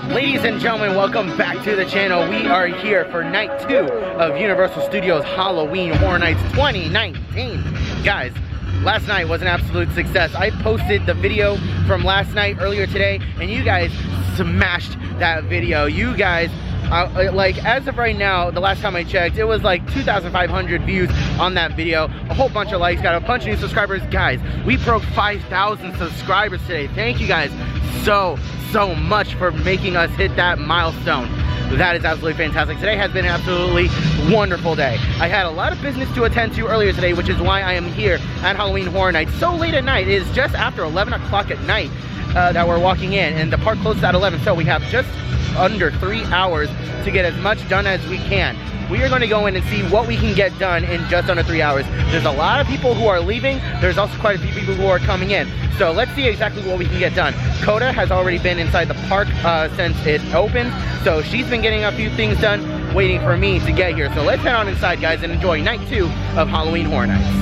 Ladies and gentlemen, welcome back to the channel. We are here for night 2 of Universal Studios Halloween Horror Nights 2019. Guys, last night was an absolute success. I posted the video from last night earlier today, and you guys smashed that video. You guys, like, as of right now, the last time I checked, it was like 2,500 views on that video, a whole bunch of likes, got a bunch of new subscribers. Guys, we broke 5,000 subscribers today. Thank you guys so much for making us hit that milestone. That is absolutely fantastic. Today has been an absolutely wonderful day. I had a lot of business to attend to earlier today, which is why I am here at Halloween Horror Nights so late at night. It is just after 11 o'clock at night that we're walking in, and the park closes at 11, so we have just under 3 hours to get as much done as we can. We are going to go in and see what we can get done in just under 3 hours. There's a lot of people who are leaving. There's also quite a few people who are coming in. So let's see exactly what we can get done. Coda has already been inside the park since it opened. So she's been getting a few things done, waiting for me to get here. So let's head on inside, guys, and enjoy night 2 of Halloween Horror Nights.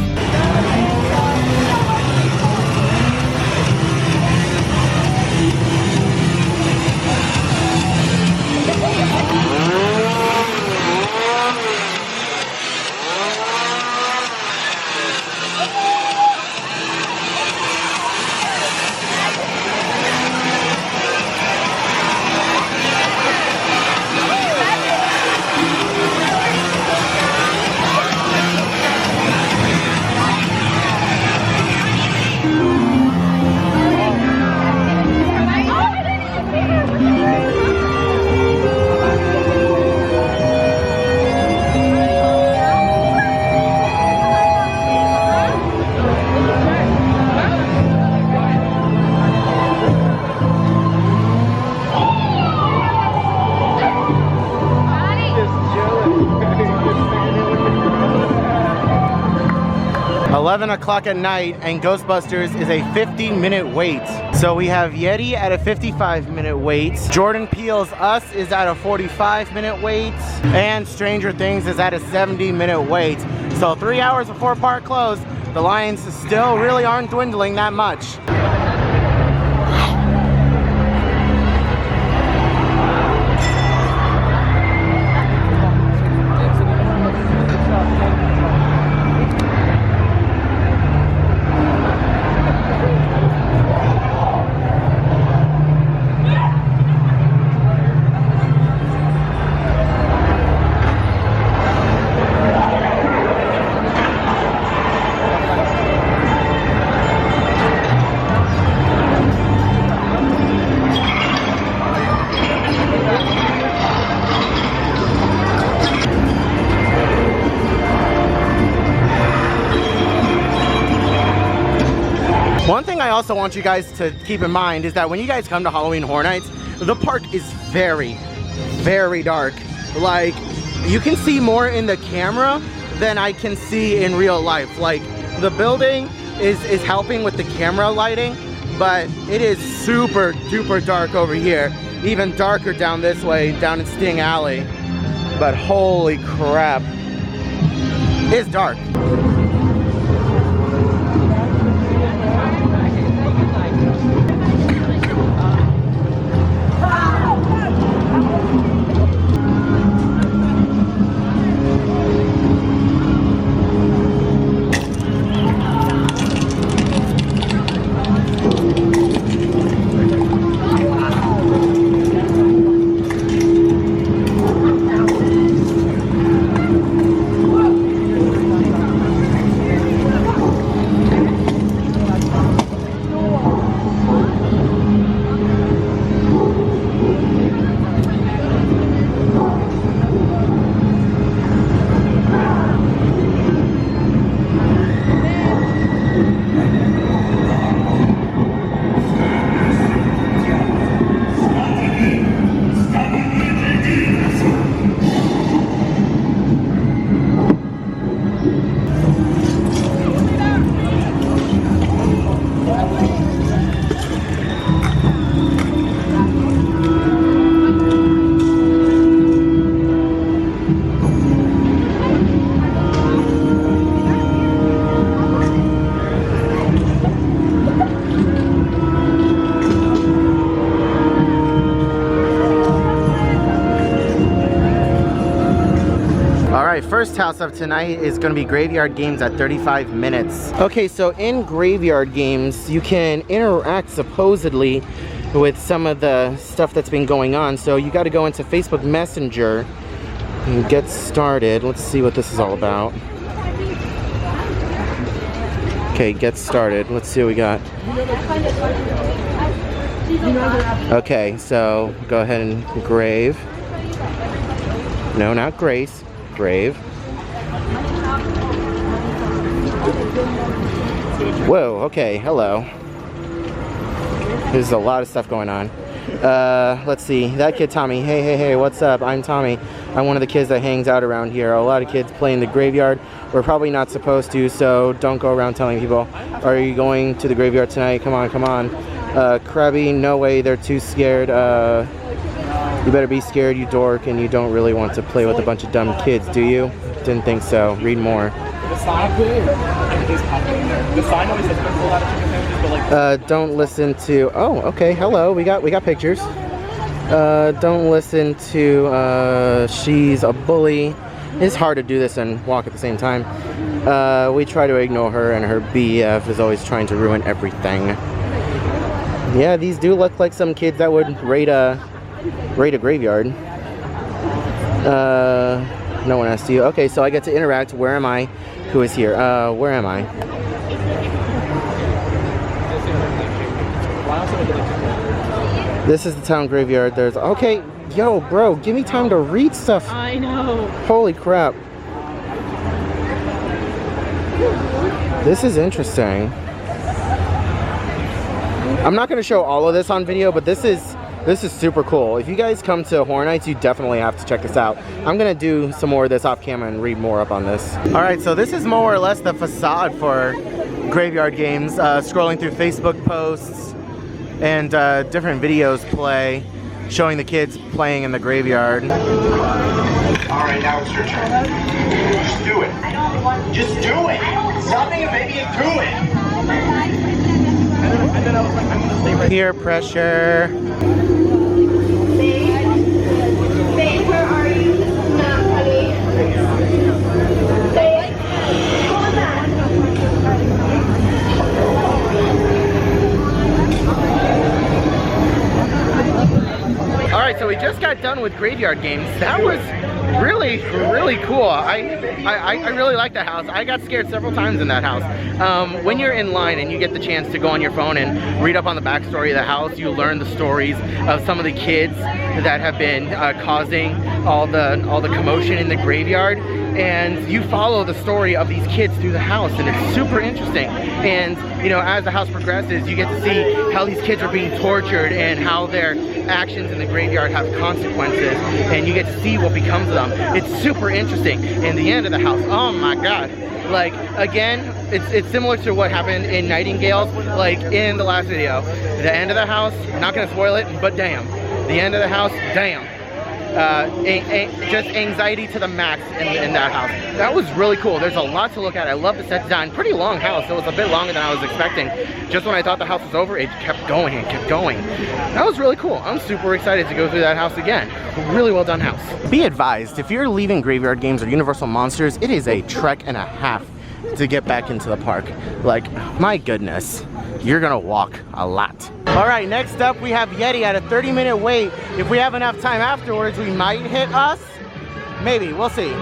11 o'clock at night, and Ghostbusters is a 50-minute wait. So we have Yeti at a 55-minute wait. Jordan Peele's Us is at a 45-minute wait. And Stranger Things is at a 70-minute wait. So 3 hours before park close, the lines still really aren't dwindling that much. One thing I also want you guys to keep in mind is that when you guys come to Halloween Horror Nights, the park is very, very dark. Like, you can see more in the camera than I can see in real life. Like, the building is helping with the camera lighting, but it is super duper dark over here. Even darker down this way, down in Sting Alley. But holy crap, it's dark. first house of tonight is going to be Graveyard Games at 35 minutes. Okay, so in Graveyard Games, you can interact supposedly with some of the stuff that's been going on. So you got to go into Facebook Messenger and get started. Let's see what this is all about. Okay, get started. Let's see what we got. Okay, so go ahead and grave. No, not Grace. Grave. Whoa, okay, hello. There's a lot of stuff going on. Let's see. That kid Tommy. Hey, what's up? I'm Tommy. I'm one of the kids that hangs out around here. A lot of kids play in the graveyard. We're probably not supposed to, so don't go around telling people. Are you going to the graveyard tonight? Come on, come on. Krabby, no way. They're too scared. You better be scared, you dork, and you don't really want to play with a bunch of dumb kids, do you? Didn't think so. Read more. Don't listen to... Oh, okay. Hello. We got pictures. Don't listen to... she's a bully. It's hard to do this and walk at the same time. We try to ignore her, and her BF is always trying to ruin everything. Yeah, these do look like some kids that would raid a graveyard. No one asked you. Okay, so I get to interact. Where am I? Who is here? Where am I? This is the town graveyard. There's... Okay, yo, bro, give me time to read stuff. I know. Holy crap. This is interesting. I'm not going to show all of this on video, but this is super cool. If you guys come to Horror Nights, you definitely have to check this out. I'm gonna do some more of this off camera and read more up on this. All right, so this is more or less the facade for Graveyard Games. Scrolling through Facebook posts and different videos play, showing the kids playing in the graveyard. All right, now it's your turn. Just do it. Just do it. Stop being a baby and do it. And then I was like, I'm gonna stay right. Peer pressure. Babe, where are you? No, honey. Babe, hold on. All right, so we just got done with Graveyard Games. That was really cool. I really like that house. I got scared several times in that house. When you're in line and you get the chance to go on your phone and read up on the backstory of the house, you learn the stories of some of the kids that have been causing all the commotion in the graveyard, and you follow the story of these kids through the house, and it's super interesting. And you know, as the house progresses, you get to see how these kids are being tortured and how their actions in the graveyard have consequences, and you get to see what becomes of them. It's super interesting. And the end of the house, oh my god. Like, again, it's similar to what happened in Nightingales, like in the last video. The end of the house, not gonna spoil it, but damn. The end of the house, damn. Just anxiety to the max in that house. That was really cool. There's a lot to look at. I love the set design. Pretty long house. It was a bit longer than I was expecting. Just when I thought the house was over, it kept going and kept going. That was really cool. I'm super excited to go through that house again. Really well done house. Be advised, if you're leaving Graveyard Games or Universal Monsters, it is a trek and a half to get back into the park. Like, my goodness, you're gonna walk a lot. All right, next up we have Yeti at a 30-minute wait. If we have enough time afterwards, we might hit us. Maybe, we'll see.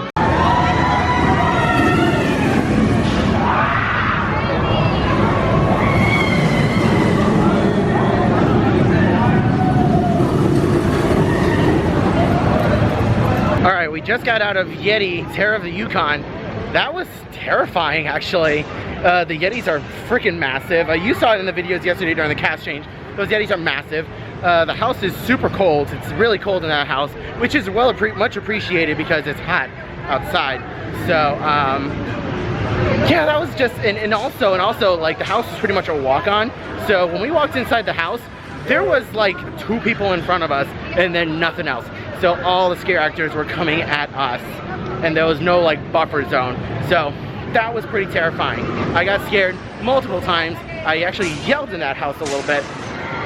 All right, we just got out of Yeti, Terror of the Yukon. That was terrifying, actually. The Yetis are freaking massive. You saw it in the videos yesterday during the cast change. Those Yetis are massive. The house is super cold. It's really cold in that house, which is much appreciated because it's hot outside. So, yeah, that was just, and also, like, the house is pretty much a walk-on. So when we walked inside the house, there was like 2 people in front of us and then nothing else. So all the scare actors were coming at us, and there was no like buffer zone. So that was pretty terrifying. I got scared multiple times. I actually yelled in that house a little bit.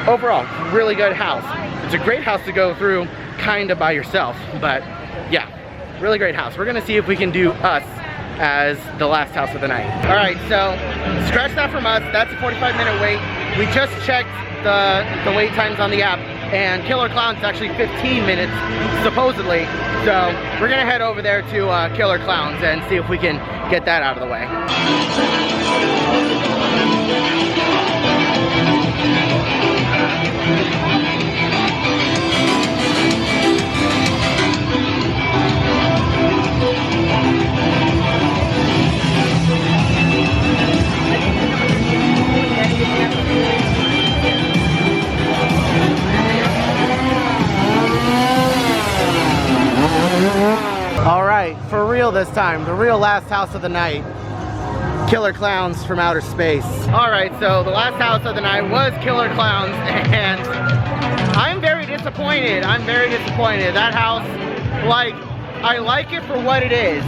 Overall, really good house. It's a great house to go through kind of by yourself, but yeah, really great house. We're gonna see if we can do Us as the last house of the night. All right, so scratch that from Us. That's a 45-minute wait. We just checked the wait times on the app, and Killer Clowns is actually 15 minutes, supposedly. So we're gonna head over there to Killer Clowns and see if we can get that out of the way. All right, for real this time, the real last house of the night, Killer Clowns from Outer Space. All right, so the last house of the night was Killer Clowns, and I'm very disappointed. I'm very disappointed. That house, like, I like it for what it is.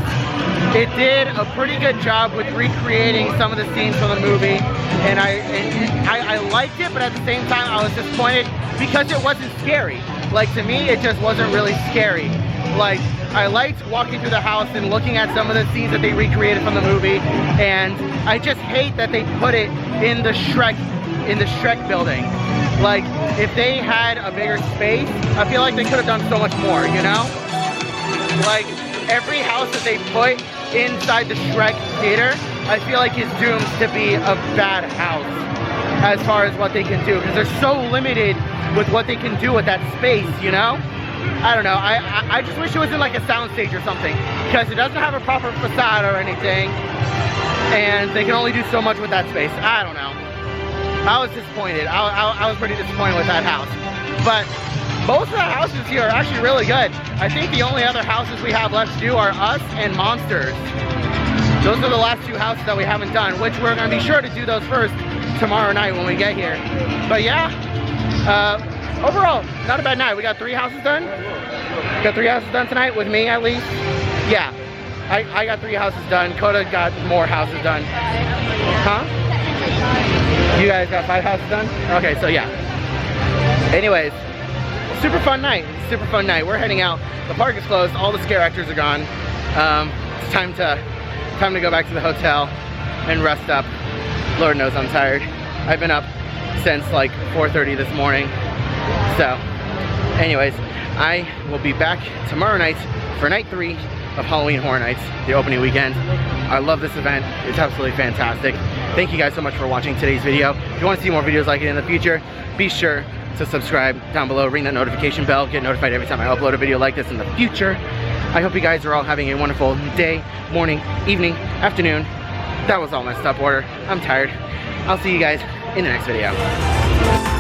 It did a pretty good job with recreating some of the scenes from the movie, and I liked it, but at the same time I was disappointed because it wasn't scary. Like, to me, it just wasn't really scary. Like, I liked walking through the house and looking at some of the scenes that they recreated from the movie, and I just hate that they put it in the Shrek building. Like, if they had a bigger space, I feel like they could have done so much more, you know? Like, every house that they put inside the Shrek theater, I feel like is doomed to be a bad house as far as what they can do, because they're so limited with what they can do with that space, you know? I don't know, I just wish it was in like a soundstage or something, because it doesn't have a proper facade or anything, and they can only do so much with that space. I don't know. I was disappointed. I was pretty disappointed with that house. But most of the houses here are actually really good. I think the only other houses we have left to do are Us and Monsters. Those are the last two houses that we haven't done, which we're gonna be sure to do those first tomorrow night when we get here. But yeah, overall, not a bad night. We got 3 houses done. Got 3 houses done tonight with me, at least. Yeah, I got 3 houses done. Coda got more houses done. Huh? You guys got 5 houses done? Okay, so yeah. Anyways, super fun night. Super fun night. We're heading out. The park is closed. All the scare actors are gone. It's time to go back to the hotel and rest up. Lord knows I'm tired. I've been up since like 4:30 this morning. So, anyways, I will be back tomorrow night for night 3 of Halloween Horror Nights, the opening weekend. I love this event. It's absolutely fantastic. Thank you guys so much for watching today's video. If you want to see more videos like it in the future, be sure to subscribe down below, ring that notification bell, get notified every time I upload a video like this in the future. I hope you guys are all having a wonderful day, morning, evening, afternoon. That was all messed up order. I'm tired. I'll see you guys in the next video.